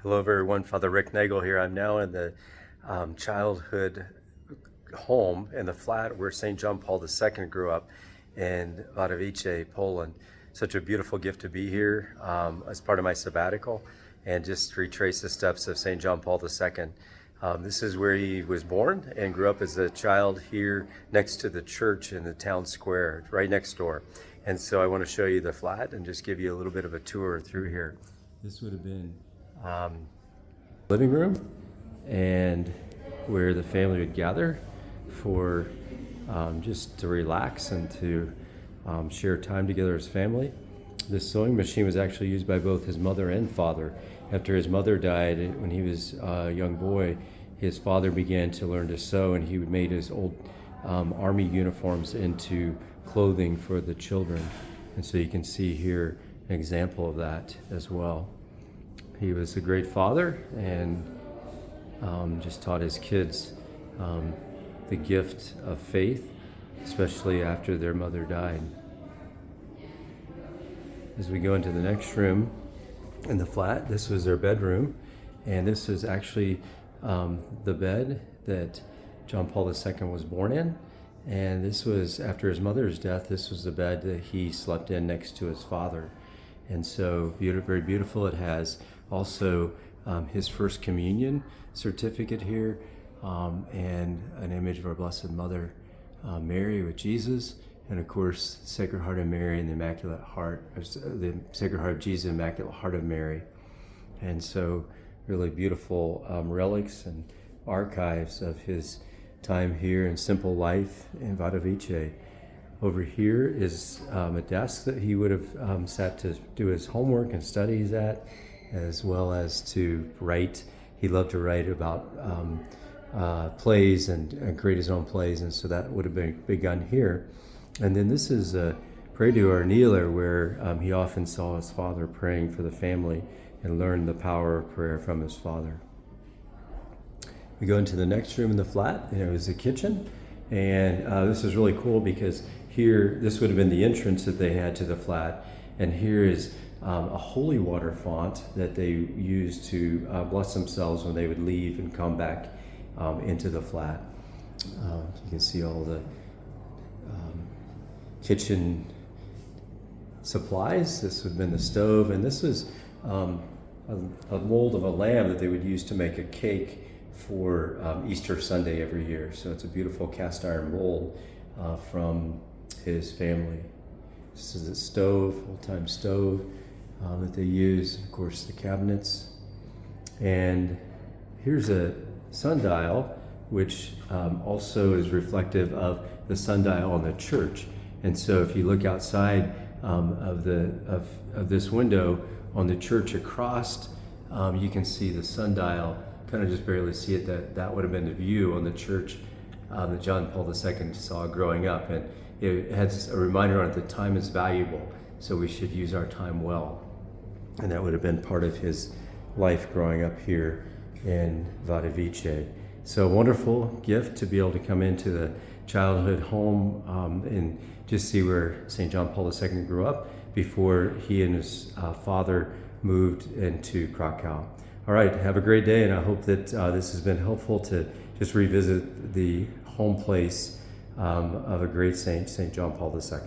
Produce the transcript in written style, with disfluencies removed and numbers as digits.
Hello everyone, Father Rick Nagel here. I'm now in the childhood home in the flat where St. John Paul II grew up in Wadowice, Poland. Such a beautiful gift to be here as part of my sabbatical and just retrace the steps of St. John Paul II. This is where he was born and grew up as a child here next to the church in the town square, right next door. And so I want to show you the flat and just give you a little bit of a tour through here. This would have been living room and where the family would gather for just to relax and to share time together as family. This sewing machine was actually used by both his mother and father. After his mother died when he was a young boy, his father began to learn to sew, and he made his old army uniforms into clothing for the children. And so you can see here an example of that as well. He was a great father and just taught his kids the gift of faith, especially after their mother died. As we go into the next room in the flat, this was their bedroom, and this is actually the bed that John Paul II was born in. And this was after his mother's death. This was the bed that he slept in next to his father. And so very beautiful. It has also his first communion certificate here, and an image of our Blessed Mother Mary with Jesus, and of course Sacred Heart of Mary and the Immaculate Heart, the Sacred Heart of Jesus, Immaculate Heart of Mary. And so really beautiful relics and archives of his time here and simple life in Wadowice. Over here is a desk that he would have sat to do his homework and studies at, as well as to write. He loved to write about plays and create his own plays, and so that would have been begun here. And then this is a Pray to Our Kneeler, where he often saw his father praying for the family and learned the power of prayer from his father. We go into the next room in the flat, and it was the kitchen. And this is really cool because here, this would have been the entrance that they had to the flat. And here is a holy water font that they used to bless themselves when they would leave and come back into the flat. You can see all the kitchen supplies. This would have been the stove, and this was a mold of a lamb that they would use to make a cake for Easter Sunday every year. So it's a beautiful cast iron mold from his family. This is a stove, old-time stove that they use. Of course, the cabinets. And here's a sundial, which also is reflective of the sundial on the church. And so if you look outside of this window on the church across, you can see the sundial. Kind of just barely see it. That would have been the view on the church that John Paul II saw growing up. And it has a reminder on it that time is valuable, so we should use our time well. And that would have been part of his life growing up here in Wadowice. So a wonderful gift to be able to come into the childhood home and just see where St. John Paul II grew up before he and his father moved into Krakow. All right, have a great day, and I hope that this has been helpful to just revisit the home place of a great saint, St. John Paul II.